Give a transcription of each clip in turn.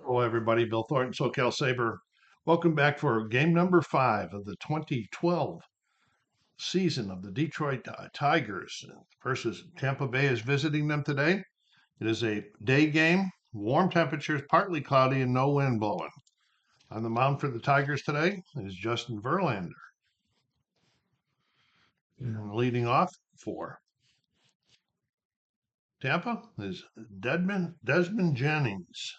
Hello, everybody. Bill Thornton, SoCal Sabre. Welcome back for game number 5 of the 2012 season of the Detroit Tigers versus Tampa Bay is visiting them today. It is a day game, warm temperatures, partly cloudy, and no wind blowing. On the mound for the Tigers today is Justin Verlander. And leading off for Tampa is Desmond Jennings.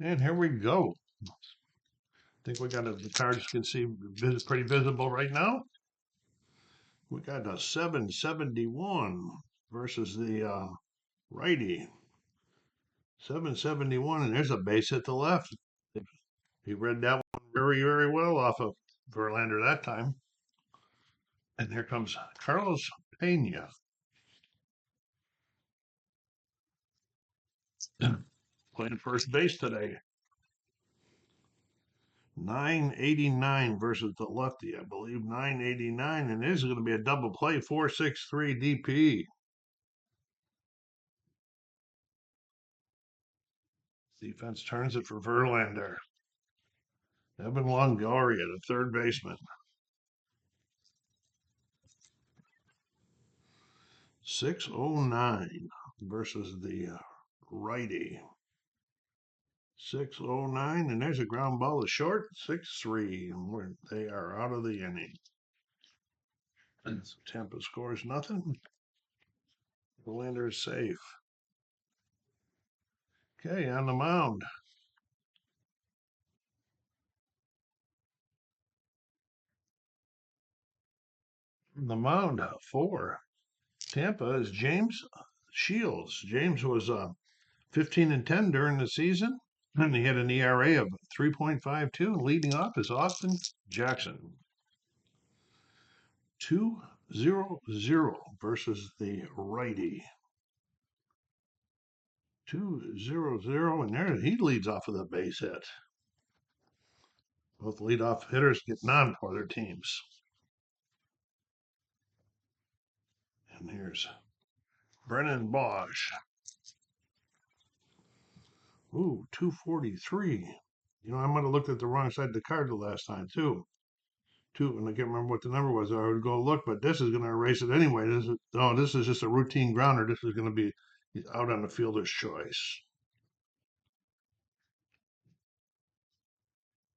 And here we go. I think we got the cards can see pretty visible right now. We got a 771 versus the righty. 771, and there's a base at the left. He read that one very, very well off of Verlander that time. And here comes Carlos Pena. Playing first base today. 989 versus the lefty, I believe. 989, and this is going to be a double play. 463 DP. Defense turns it for Verlander. Evan Longoria, the third baseman. 609 versus the righty. 609, and there's a ground ball to short. 6-3, and they are out of the inning. And Tampa scores nothing. Verlander is safe. Okay, on the mound. The mound for Tampa is James Shields. James was 15-10 during the season, and he had an ERA of 3.52. And leading off is Austin Jackson. 2-0-0 versus the righty. 2-0-0, and there he leads off with a base hit. Both leadoff hitters getting on for their teams. And here's Brennan Bosch. Ooh, 243. You know, I might have looked at the wrong side of the card the last time, too. And I can't remember what the number was. I would go look, but this is going to erase it anyway. This is just a routine grounder. This is going to be out on the fielder's choice.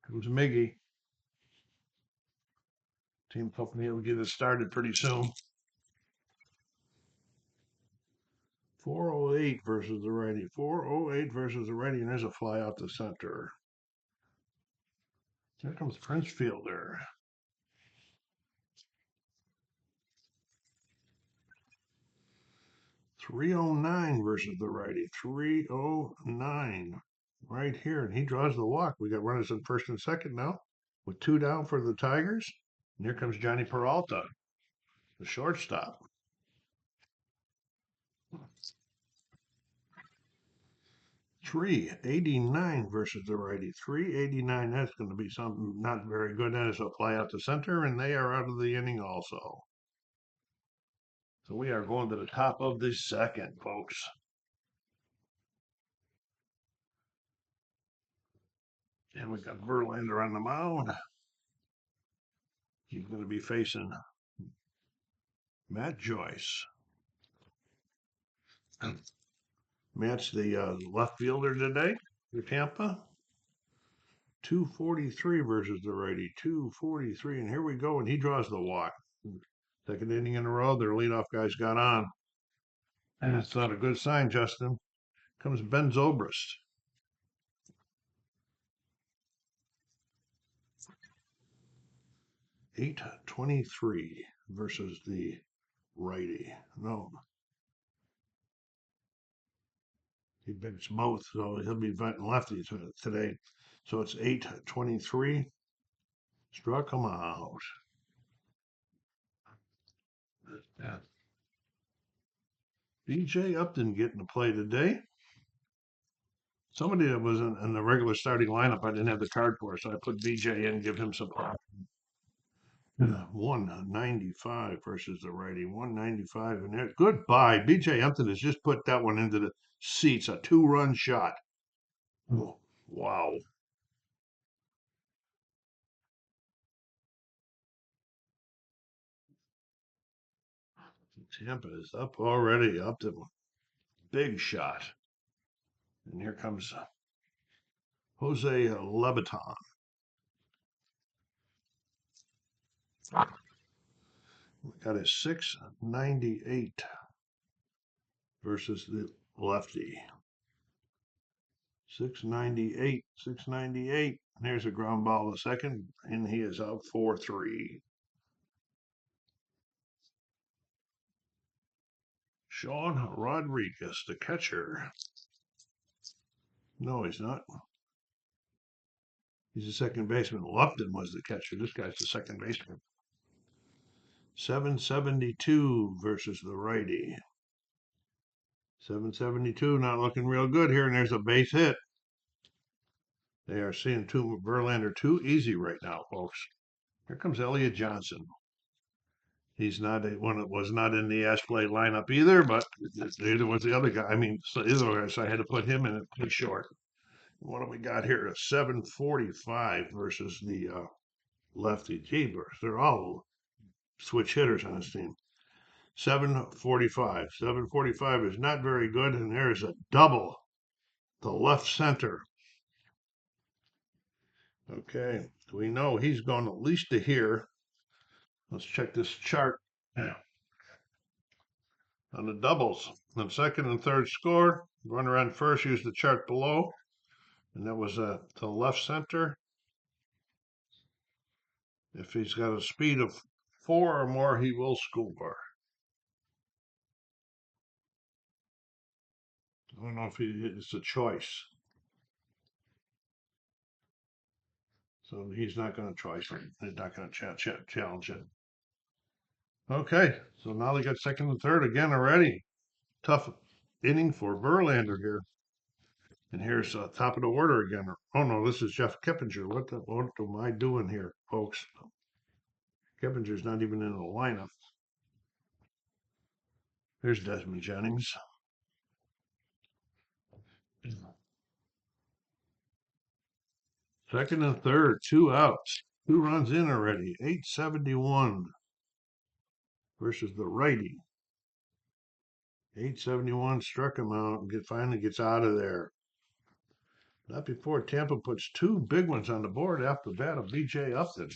Comes Miggy. Team company will get it started pretty soon. 408 versus the righty. 408 versus the righty, and there's a fly out the center. Here comes Prince Fielder. 309 versus the righty. 309 right here, and he draws the walk. We got runners in first and second now with 2 down for the Tigers. And here comes Johnny Peralta, the shortstop. 389 versus the righty. 389. That's going to be something not very good. That is a fly out the center, and they are out of the inning also. So we are going to the top of the second, folks. And we got Verlander on the mound. He's going to be facing Matt Joyce. Matt's the left fielder today for Tampa. 243 versus the righty. 243, and here we go, and he draws the walk. Second inning in a row, their leadoff guys got on. And it's not a good sign, Justin. Comes Ben Zobrist. 823 versus the righty. No. He bits both, so he'll be betting lefties today. So it's 823. Struck him out. Yeah. BJ Upton getting to play today. Somebody that was in the regular starting lineup, I didn't have the card for, so I put BJ in, give him some. 195 versus the righty. 195 and there. Goodbye. BJ Hampton has just put that one into the seats. A 2-run shot. Oh, wow. Tampa is up already. Up to big shot. And here comes Jose Leviton. We got a 698 versus the lefty. 698, 698. There's a ground ball to second, and he is out 4-3. Sean Rodriguez, the catcher. No, he's not. He's a second baseman. Lupton was the catcher. This guy's the second baseman. 772 versus the righty. 772, not looking real good here, and there's a base hit. They are seeing Verlander too easy right now, folks. Here comes Elliott Johnson. He's not one that was not in the Ashplay lineup either, but neither was the other guy. I mean, so either way, so I had to put him in it pretty short. What do we got here? A 745 versus the lefty. Jeebers, they're all switch hitters on this team. 745. 745 is not very good, and there's a double. The left center. Okay, we know he's going at least to here. Let's check this chart on the doubles. On second and third score, runner on first, use the chart below, and that was to the left center. If he's got a speed of 4 or more, he will score. I don't know if it's a choice. So he's not going to choice it. He's not going to challenge it. Okay, so now they got second and third again already. Tough inning for Verlander here. And here's top of the order again. Oh no, this is Jeff Kippinger. What am I doing here, folks? Kippinger's not even in the lineup. Here's Desmond Jennings. Second and third, 2 outs. 2 runs in already. 871 versus the righty. 871 struck him out and finally gets out of there. Not before Tampa puts 2 big ones on the board after the bat of BJ Upton.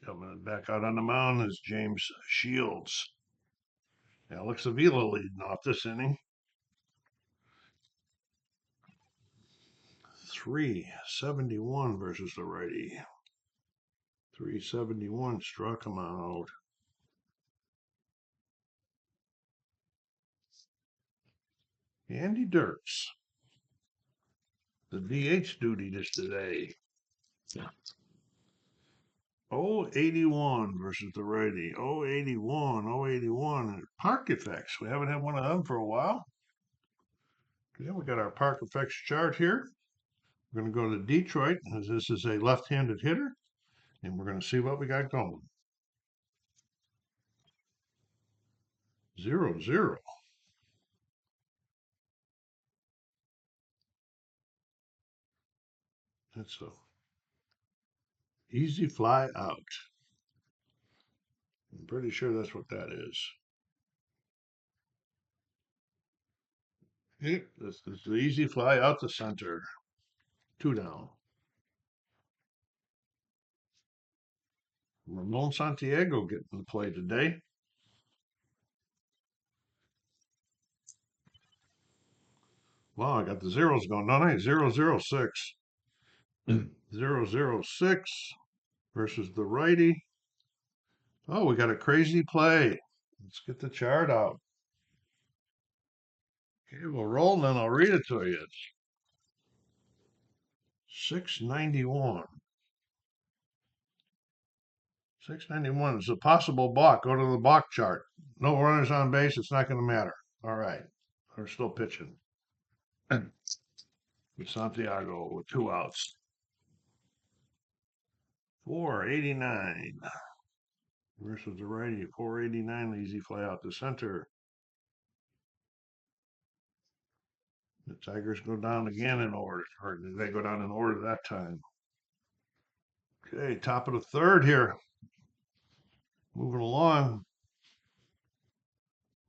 Coming back out on the mound is James Shields. Alex Avila leading off this inning. 371 versus the righty. 371 struck him out. Andy Dirks. The DH duty this today. 081 versus the righty. 081, 081. Park effects. We haven't had one of them for a while. Yeah, we got our park effects chart here. We're going to go to Detroit, as this is a left-handed hitter, and we're going to see what we got going. 0-0. That's a easy fly out. I'm pretty sure that's what that is. This is the easy fly out the center. 2 down. Ramon Santiago getting the play today. Wow, I got the zeros going, don't I? 006. 006 versus the righty. Oh, we got a crazy play. Let's get the chart out. Okay, we'll roll and then I'll read it to you. 691. 691 is a possible balk. Go to the balk chart. No runners on base. It's not going to matter. All right. We're still pitching. With Santiago with 2 outs. 489 versus the righty. 489, easy fly out to center. The Tigers go down again in order, or did they go down in order that time? Okay, top of the third here. Moving along.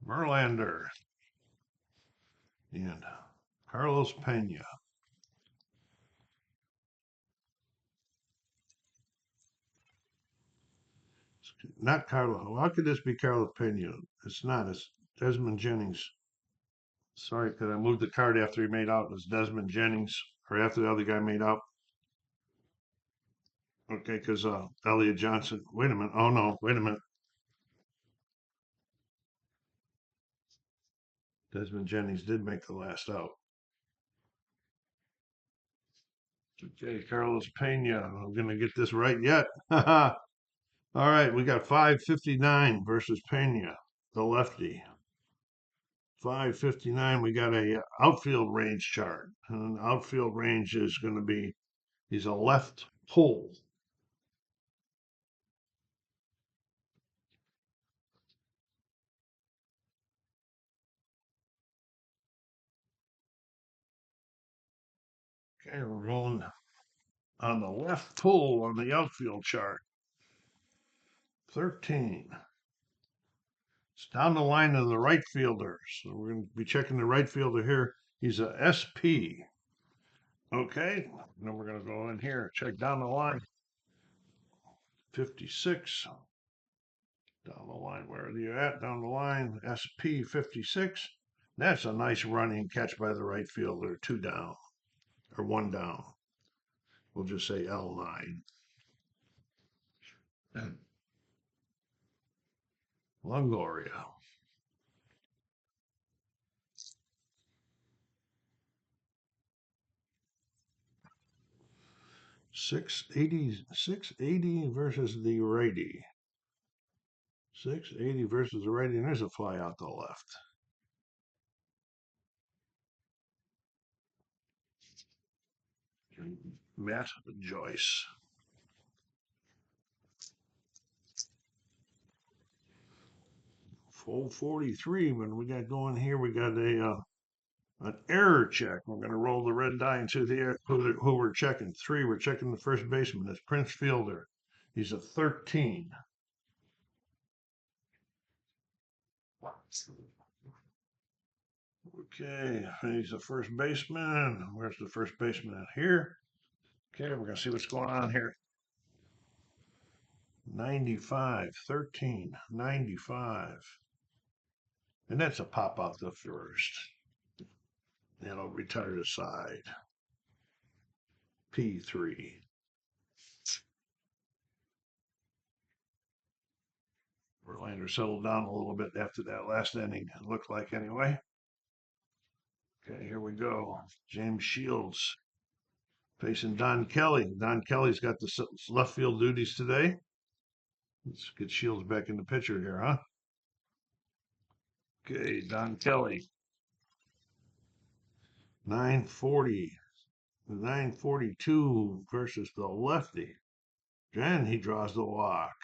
Verlander and Carlos Pena. Not Carlos. How could this be Carlos Pena? It's not. It's Desmond Jennings. Sorry, because I moved the card after he made out. It's Desmond Jennings, or after the other guy made out. Okay, because Elliot Johnson. Wait a minute. Oh no, wait a minute. Desmond Jennings did make the last out. Okay, Carlos Pena. I'm gonna get this right yet. All right, we got 559 versus Pena, the lefty. 559. We got a outfield range chart. And outfield range is going to be he's a left pull. Okay, we're rolling on the left pull on the outfield chart. 13. It's down the line of the right fielder. So we're going to be checking the right fielder here. He's a SP. Okay, then we're going to go in here, check down the line. 56. Down the line, where are you at? Down the line, SP 56. That's a nice running catch by the right fielder. 2 down, or 1 down. We'll just say L9. Longoria. 680 versus the righty. 680 versus the righty, and there's a fly out the left. Matt Joyce. Full 43. When we got going here, we got an error check. We're going to roll the red die into the air. Who we're checking? 3. We're checking the first baseman. That's Prince Fielder. He's a 13. Okay, he's the first baseman. Where's the first baseman at? Here. Okay, we're going to see what's going on here. 95, 13, 95. And that's a pop out the first. And I'll retire to side. P3. Verlander settled down a little bit after that last inning, it looked like anyway. Okay, here we go. James Shields facing Don Kelly. Don Kelly's got the left field duties today. Let's get Shields back in the picture here, huh? Okay, Don Kelly. 940. 942 versus the lefty. And he draws the walk.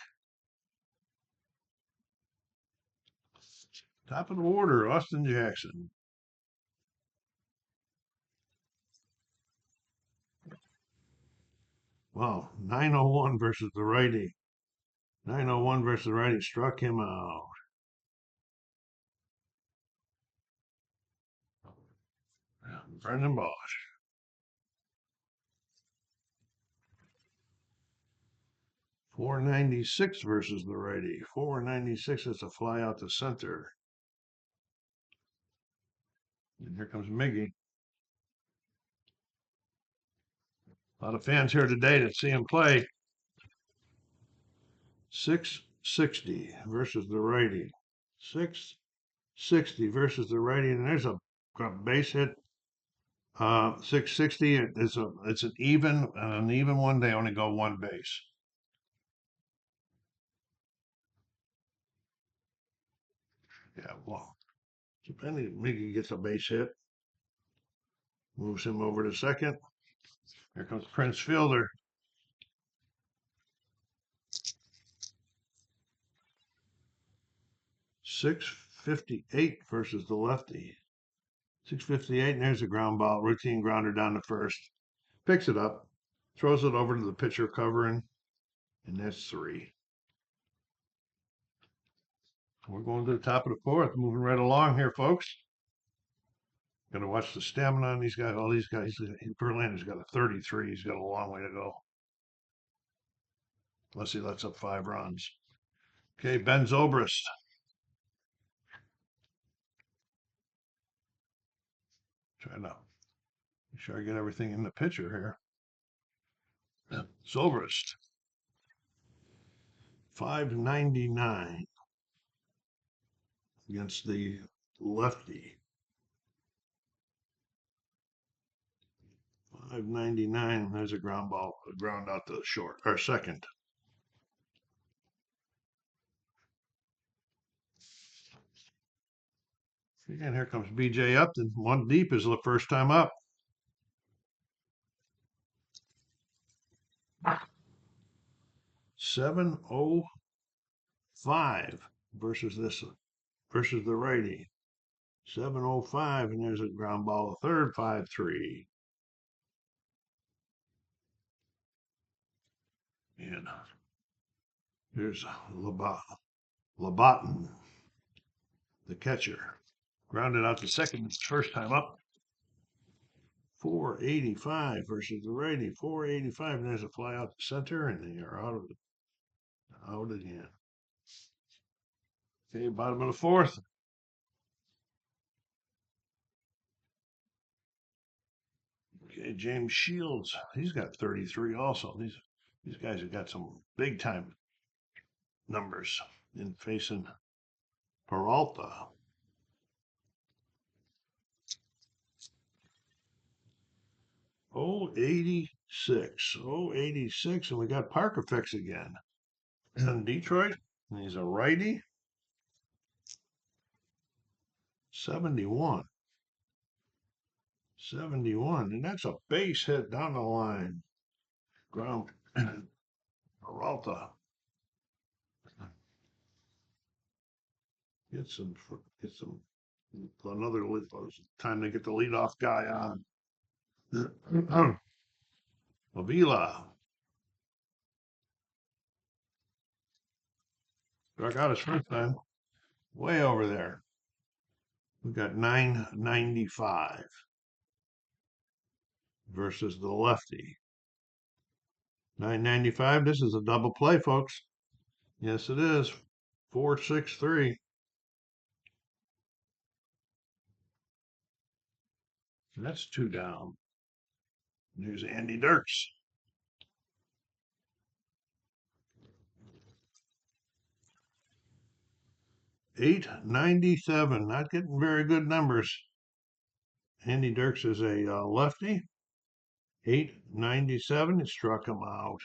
Top of the order, Austin Jackson. Wow, 901 versus the righty. 901 versus the righty struck him out. Brendan Bosch. 496 versus the righty. 496 is a fly out to center. And here comes Miggy. A lot of fans here today to see him play. 660 versus the righty. 660 versus the righty, and there's a base hit. 660. It's an even one. They only go one base. Yeah, well, depending, Miggy gets a base hit, moves him over to second. Here comes Prince Fielder. 658 versus the lefty. 658, and there's a ground ball, routine grounder down to first. Picks it up, throws it over to the pitcher covering, and that's 3. We're going to the top of the 4th, moving right along here, folks. Gonna watch the stamina on these guys. All these guys. Verlander's got a 33. He's got a long way to go. Unless he lets up 5 runs. Okay, Ben Zobrist. Trying to make sure I get everything in the picture here. Zobrist. 599 against the lefty. 599. There's a ground ball, a ground out to the short or second. And here comes BJ Upton. 1 deep is the first time up. 705 versus the righty. 705, and there's a ground ball, a third, 5-3. And here's Labatten, the catcher. Grounded out to second, first time up. 485 versus the righty. 485, and there's a fly out the center, and they are out again. Okay, bottom of the 4th. Okay, James Shields, he's got 33 also. These guys have got some big time numbers in facing Peralta. 086. 086, and we got Parker Fix again. And Detroit, and he's a righty. 71. 71, and that's a base hit down the line. Ground Peralta. Get some another lead. Time to get the leadoff guy on. Avila. Struck out his first time. Way over there. We got 995 versus the lefty. 995. This is a double play, folks. Yes, it is. 463. That's 2 down. There's Andy Dirks. 897. Not getting very good numbers. Andy Dirks is a lefty. 897. It struck him out.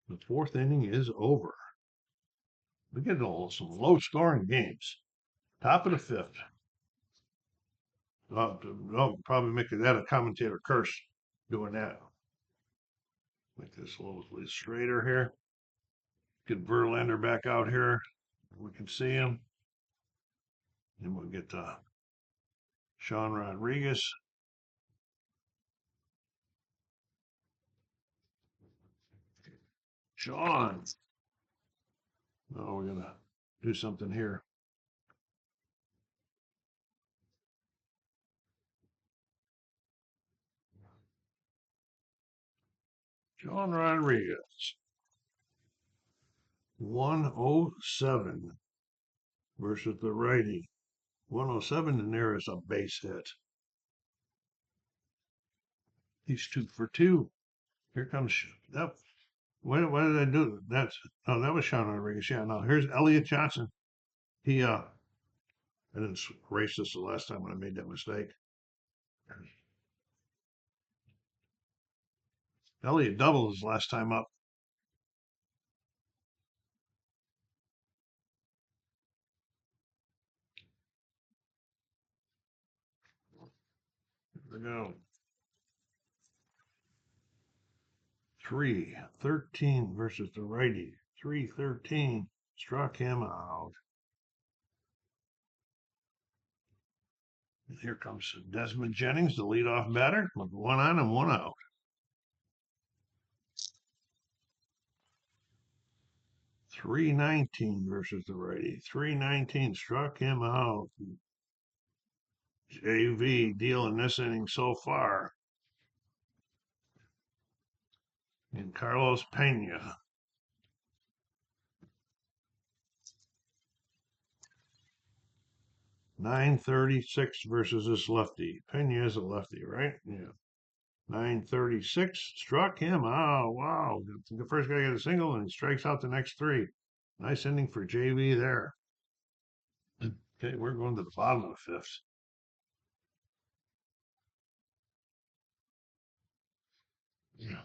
The 4th inning is over. We get some low scoring games. Top of the 5th. I'll probably make that a commentator curse doing that. Make this a little straighter here. Get Verlander back out here. We can see him. And we'll get Sean Rodriguez. Sean. Oh, we're going to do something here. Sean Rodriguez. 107 versus the righty. 107, and there is a base hit. He's 2 for 2. Here comes that. What did I do? That was Sean Rodriguez. Yeah, no, here's Elliot Johnson. I didn't erase this the last time when I made that mistake. Elliot doubled his last time up. Here we go. 313 versus the righty. 313. Struck him out. And here comes Desmond Jennings, the leadoff batter, with one on and one out. 319 versus the righty. 319 struck him out. JV dealing this inning so far. And Carlos Pena. .936 versus this lefty. Pena is a lefty, right? Yeah. .936 struck him out. Wow. The first guy got a single and he strikes out the next three. Nice inning for JV there. Okay, we're going to the bottom of the fifth. Yeah.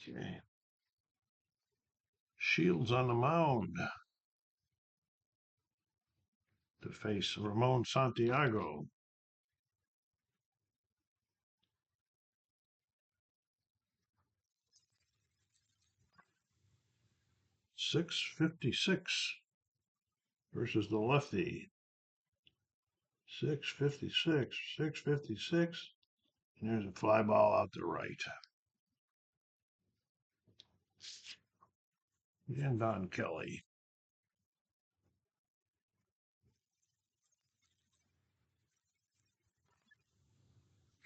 Okay. Shields on the mound to face Ramon Santiago. 656 versus the lefty. 656, 656. And there's a fly ball out to right. And Don Kelly.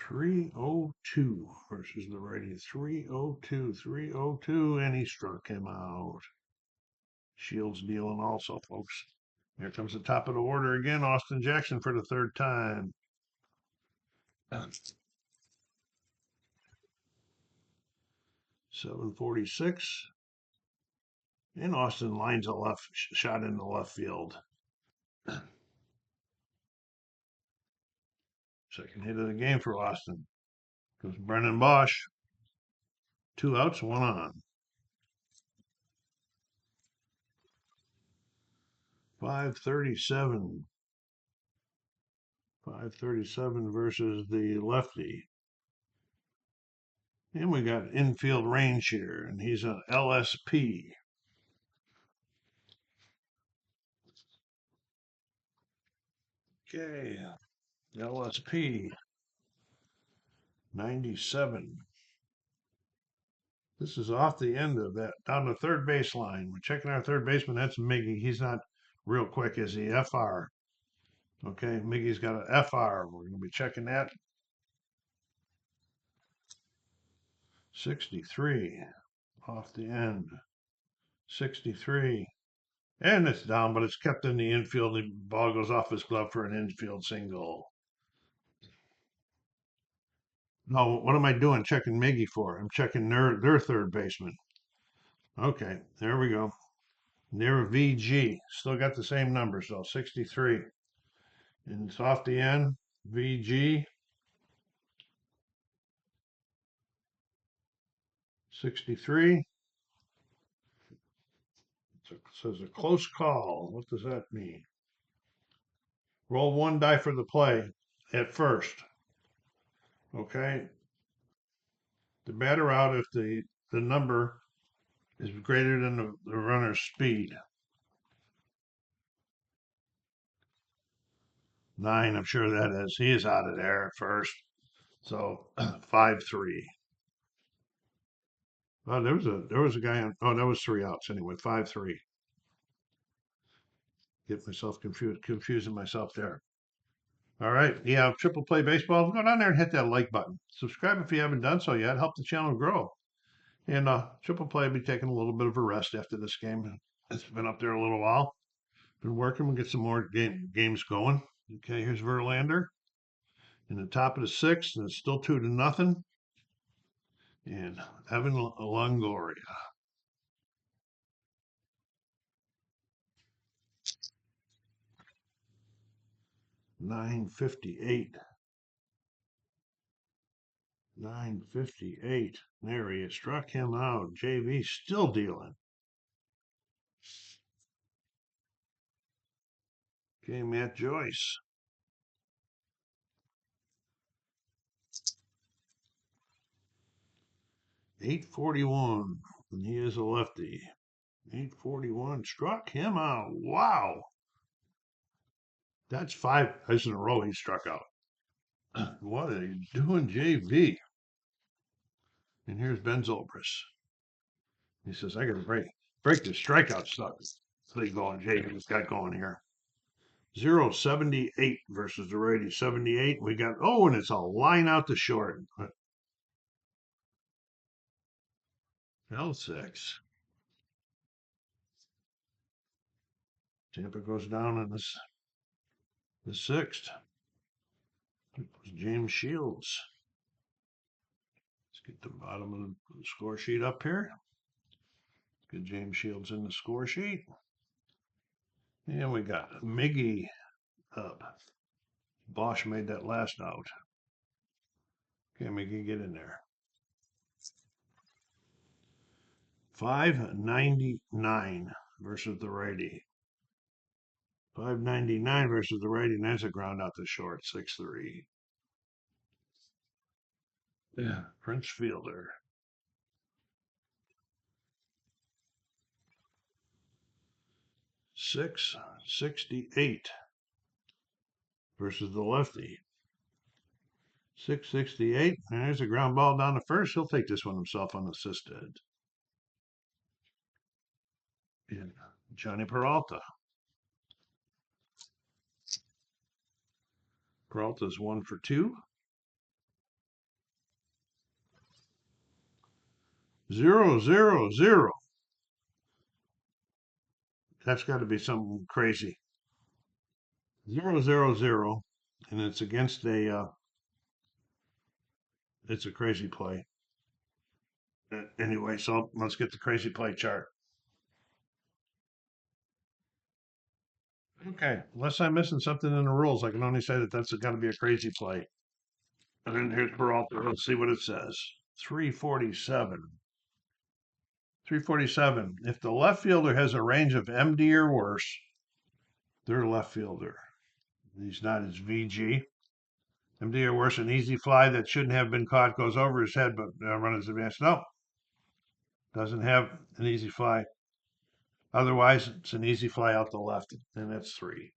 302 versus the righty. 302, 302, and he struck him out. Shields dealing also, folks. Here comes the top of the order again. Austin Jackson for the third time. 746. And Austin lines a left shot into left field. Second hit of the game for Austin. Goes Brennan Bosch. 2 outs, 1 on. 537. 537 versus the lefty. And we got infield range here, and he's an LSP. Okay, LSP 97. This is off the end of that, down the third baseline. We're checking our third baseman. That's Miggy. He's not real quick, is he? FR. Okay, Miggy's got an FR. We're going to be checking that. 63 off the end. 63. And it's down, but it's kept in the infield. The ball goes off his glove for an infield single. No, what am I doing? Checking Miggy for? I'm checking their third baseman. Okay, there we go. Near VG. Still got the same number, so 63. And it's off the end. VG. 63. It says a close call. What does that mean? Roll one die for the play at first. Okay. The batter out if the number is greater than the runner's speed. 9, I'm sure that is. He is out of there at first. So 5-3. Oh, there was a guy on. Oh, that was 3 outs anyway. 5-3. Get myself confusing myself there. All right, yeah, Triple Play Baseball. Go down there and hit that like button. Subscribe if you haven't done so yet. Help the channel grow. And Triple Play will be taking a little bit of a rest after this game. It's been up there a little while. Been working. We'll get some more games going. Okay, here's Verlander in the top of the sixth, and it's still 2-0. And Evan Longoria. 958. 958. There he is. Struck him out. JV still dealing. Okay, Matt Joyce. 841. And he is a lefty. 841 struck him out. Wow. That's 5 guys in a row he struck out. What are you doing, JV? And here's Ben Zobrist. He says, I got to break this strikeout stuff. Thing going, JV's got going here. 078 versus the righty. 78. We got, and it's a line out to short. L6. Tampa goes down in the sixth. James Shields. Let's get the bottom of the score sheet up here. Get James Shields in the score sheet. And we got Miggy up. Bosch made that last out. Okay, Miggy, get in there. 599 versus the righty. 599 versus the righty, and that's a ground out to short, 6-3. Yeah, Prince Fielder. 668 versus the lefty. 668, and there's a ground ball down to first. He'll take this one himself unassisted. And Johnny Peralta. Peralta's 1 for 2. 0-0-0. That's got to be something crazy. 0-0-0, and it's against it's a crazy play. Anyway, so let's get the crazy play chart. Okay, unless I'm missing something in the rules, I can only say that that's got to be a crazy play. And then here's Peralta. Let's see what it says. 347. 347. If the left fielder has a range of MD or worse, they're left fielder. He's not his VG. MD or worse, an easy fly that shouldn't have been caught goes over his head, but runners advance. No, doesn't have an easy fly. Otherwise, it's an easy fly out the left, and that's 3.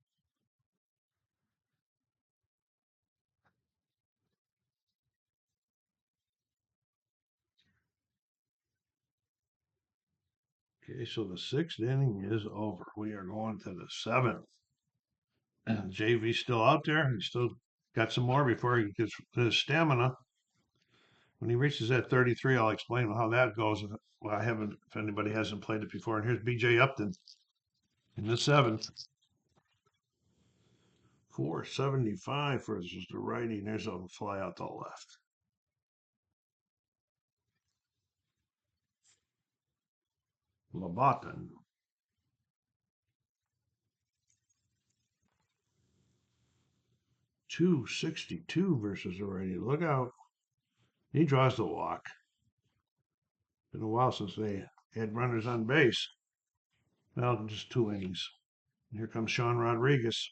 Okay, so the 6th inning is over. We are going to the 7th. And JV's still out there. He's still got some more before he gets his stamina. When he reaches that 33, I'll explain how that goes. Well, I haven't, if anybody hasn't played it before. And here's BJ Upton in the 7th. 475 versus the righty. And there's a fly out the left. Labaton. 262 versus the righty. Look out. He draws the walk. Been a while since they had runners on base. Well, just 2 innings. Here comes Sean Rodriguez.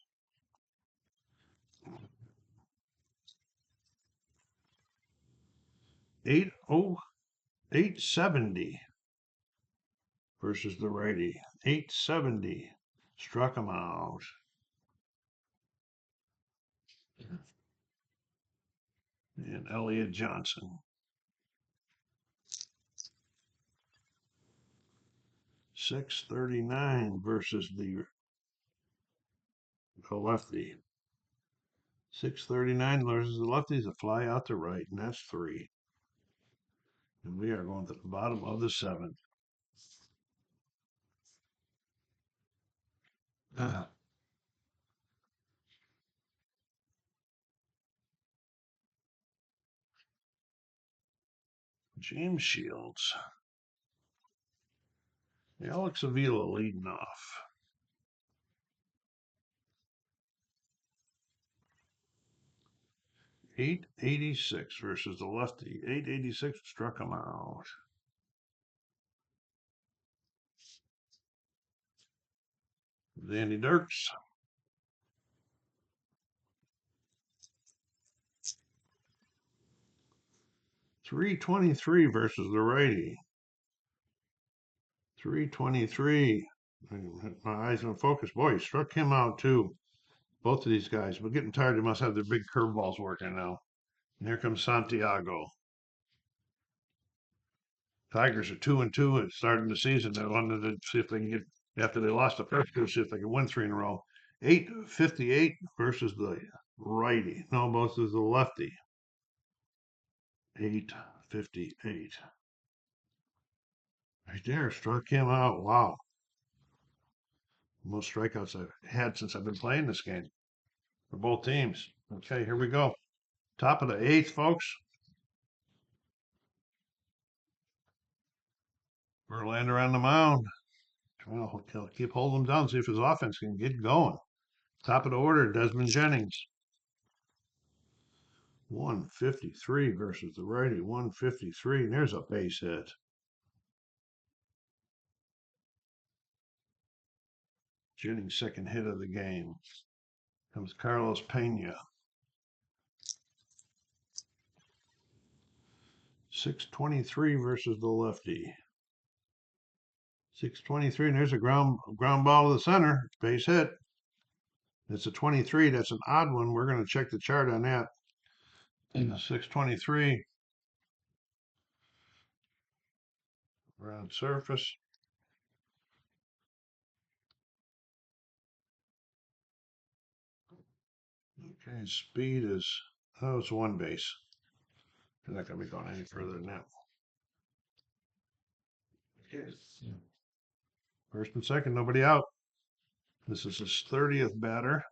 870 versus the righty. 870. Struck him out. And Elliott Johnson. 639 versus the lefty. 639 versus the lefty is a fly out to right, and that's 3. And we are going to the bottom of the 7th. James Shields. Alex Avila leading off. 886 versus the lefty. 886 struck him out. Danny Dirks. 323 versus the righty. 323. My eyes on focus. Boy, he struck him out too. Both of these guys. We're getting tired. They must have their big curveballs working now. And here comes Santiago. Tigers are 2-2 at starting the season. They wanted to see if they can get after they lost the first two, see if they can win three in a row. 858 versus the righty. No, both is the lefty. 858. Right there, struck him out. Wow. Most strikeouts I've had since I've been playing this game for both teams. Okay, here we go. Top of the eighth, folks. Verlander on the mound. Trying to keep holding him down, see if his offense can get going. Top of the order, Desmond Jennings. 153 versus the righty. 153. And there's a base hit. Jennings' second hit of the game. Comes Carlos Pena. 623 versus the lefty. 623, and there's a ground ball to the center. Base hit. It's a 23. That's an odd one. We're going to check the chart on that. 623. Ground surface. Okay, speed is, oh, it's one base. They're not going to be going any further than that. Okay. First and second, nobody out. This is his 30th batter.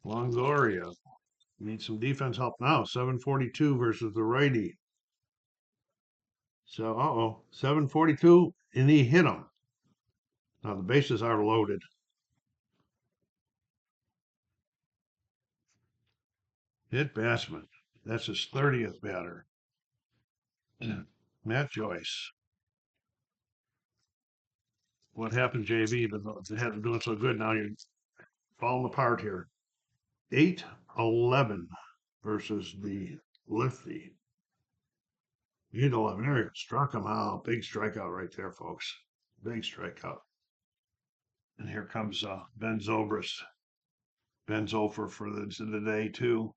Longoria needs some defense help now. 742 versus the righty. So, 742, and he hit him. Now the bases are loaded. Hit Bassman. That's his 30th batter. Matt Joyce. What happened, JV? They had them doing so good. Now you're falling apart here. 8-11 versus the lefty. 8-11. There, struck him out. Big strikeout right there, folks. Big strikeout. And here comes Ben Zobrist. Ben's over for the day, too.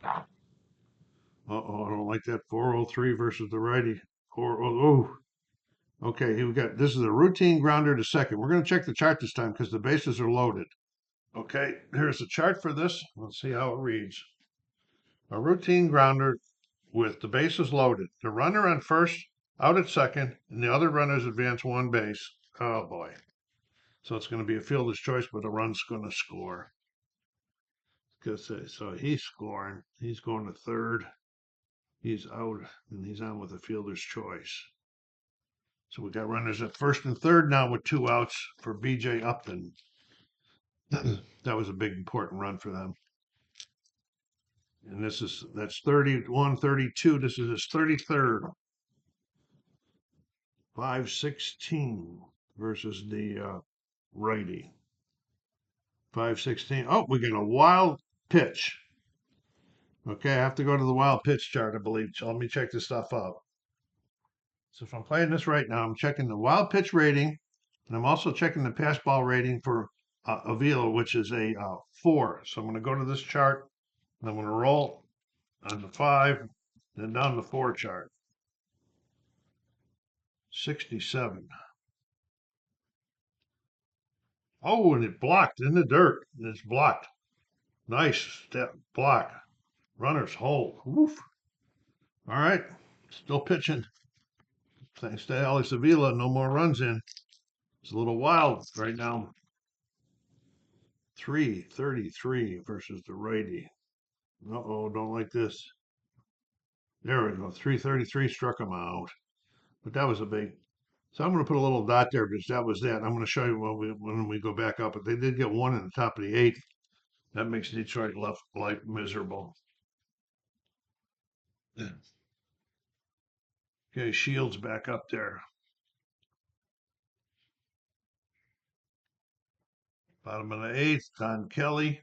Uh-oh, I don't like that. 403 versus the righty. Okay, here we got, this is a routine grounder to second. We're going to check the chart this time because the bases are loaded. Okay, here's the chart for this. Let's see how it reads. A routine grounder with the bases loaded. The runner on first, out at second, and the other runners advance one base. Oh boy. So it's going to be a fielder's choice, but the run's going to score. So he's scoring. He's going to third. He's out, and he's on with a fielder's choice. So we got runners at first and third now with 2 outs for BJ Upton. That was a big important run for them. And that's 31, 32. This is his 33rd. 516 versus the righty. 516. Oh, we got a wild pitch. Okay, I have to go to the wild pitch chart, I believe. So let me check this stuff out. So if I'm playing this right now, I'm checking the wild pitch rating, and I'm also checking the pass ball rating for Avila, which is a 4. So I'm going to go to this chart, and I'm going to roll on the 5, then down the 4 chart. 67. Oh, and it blocked in the dirt. It's blocked. Nice step block. Runner's hold. Woof. All right. Still pitching. Thanks to Alex Avila, no more runs in. It's a little wild right now. 333 versus the righty. Uh-oh, don't like this. There we go. 333 struck him out. But that was a big. So I'm going to put a little dot there because that was that. I'm going to show you when we go back up. But they did get one in the top of the 8th. That makes Detroit life miserable. Yeah. Okay, Shields back up there. Bottom of the 8th, Don Kelly.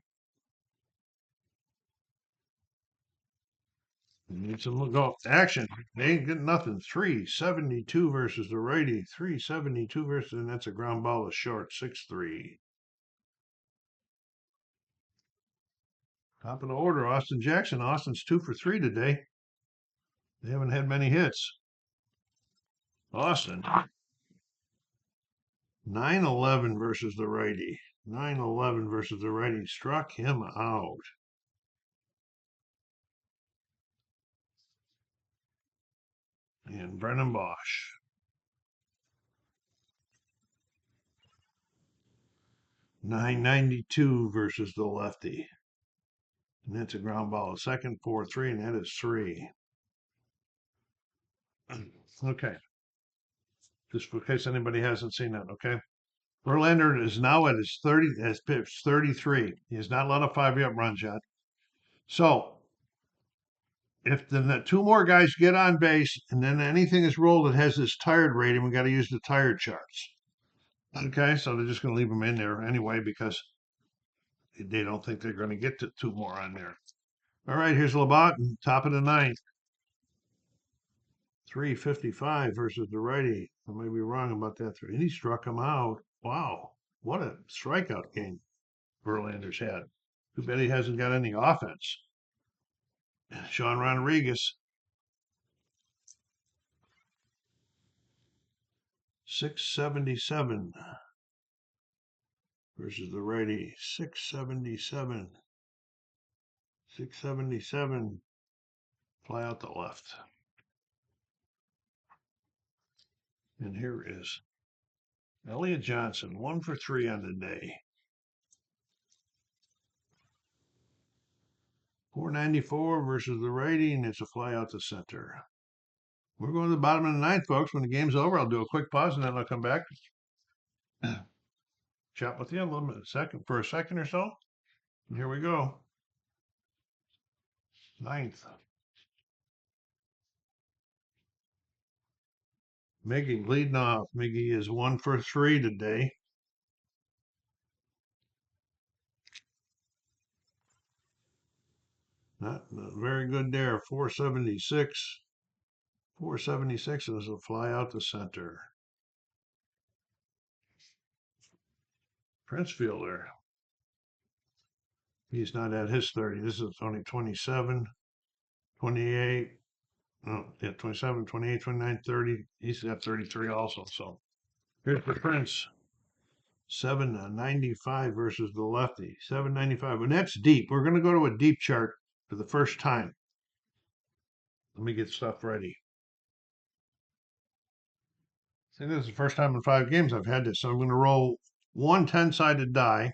Need some go action. They ain't getting nothing. 372 versus the righty. 372 versus, and that's a ground ball to short. 6-3. Top of the order, Austin Jackson. Austin's 2 for 3 today. They haven't had many hits. Austin. 9-11 versus the righty. 9-11 versus the righty. Struck him out. And Brennan Bosch. 992 versus the lefty. And that's a ground ball. Second, 4-3, and that is 3. Okay. Just in case anybody hasn't seen that, okay? Verlander is now at his 30, has pitched 33. He has not let a 5 runs yet. So if the two more guys get on base and then anything is rolled that has this tired rating, we got to use the tired charts. Okay, so they're just going to leave them in there anyway because they don't think they're going to get to 2 more on there. All right, here's Labatt, top of the 9th. 355 versus the righty. I may be wrong about that. And he struck him out. Wow, what a strikeout game Verlander's had. Too bad he hasn't got any offense. Sean Rodriguez. 677 versus the righty. 677. 677. Fly out the left. And here is Elliott Johnson, 1 for 3 on the day. 494 versus the righty, and it's a fly out to center. We're going to the bottom of the 9th, folks. When the game's over, I'll do a quick pause and then I'll come back. Chat with you a little bit, for a second or so. And here we go. 9th. Miggy leading off. Miggy is 1 for 3 today. Not very good there. 476. 476 is a fly out to center. Prince Fielder. He's not at his 30. This is only 27, 28. No, yeah, 27, 28, 29, 30. He's at 33 also. So here's the Prince. 795 versus the lefty. 795. And that's deep. We're going to go to a deep chart for the first time. Let me get stuff ready. I think this is the first time in 5 games I've had this. So I'm going to roll one 10-sided die.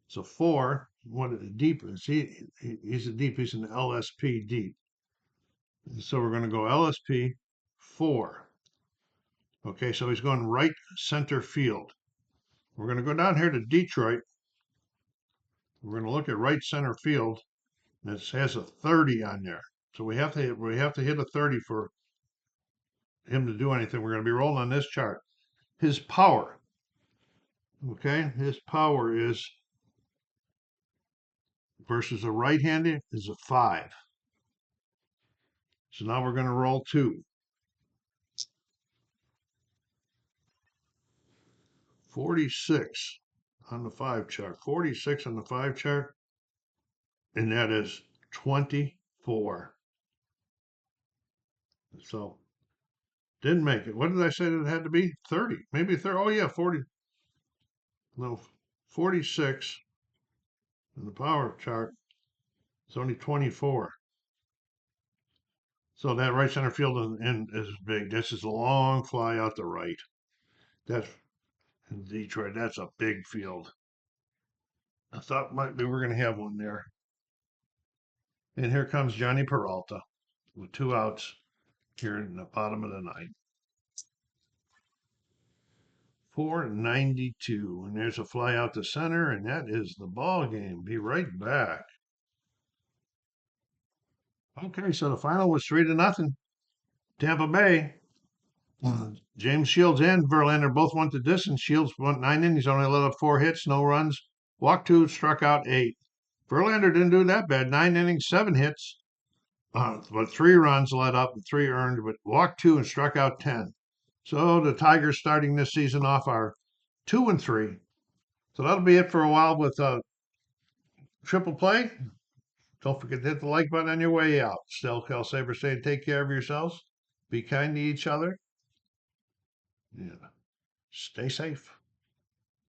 So 4. What a deep is he's a deep. He's an LSP deep. So we're going to go LSP 4. Okay, so he's going right center field. We're going to go down here to Detroit. We're going to look at right center field. And it has a 30 on there. So we have to hit a 30 for him to do anything. We're going to be rolling on this chart. His power. Okay, his power is versus a right-handed is a 5. So now we're going to roll 2. 46 on the 5 chart. 46 on the 5 chart. And that is 24. So didn't make it. What did I say that it had to be? 30. Maybe 30. Oh yeah, 40. No, 46 on the power chart. It's only 24. So that right center field is big. This is a long fly out the right. That's in Detroit. That's a big field. I thought maybe we're going to have one there. And here comes Johnny Peralta with 2 outs here in the bottom of the 9th. 492, and there's a fly out to center, and that is the ball game. Be right back. Okay, so the final was 3-0. Tampa Bay. James Shields and Verlander both went the distance. Shields went 9 innings, only let up 4 hits, no runs, walked 2, struck out 8. Verlander didn't do that bad. 9 innings, 7 hits, but 3 runs let up and 3 earned, but walked 2 and struck out 10. So the Tigers starting this season off are 2-3. So that'll be it for a while with triple play. Don't forget to hit the like button on your way out. Still, Cal Saber saying take care of yourselves. Be kind to each other. Yeah. Stay safe.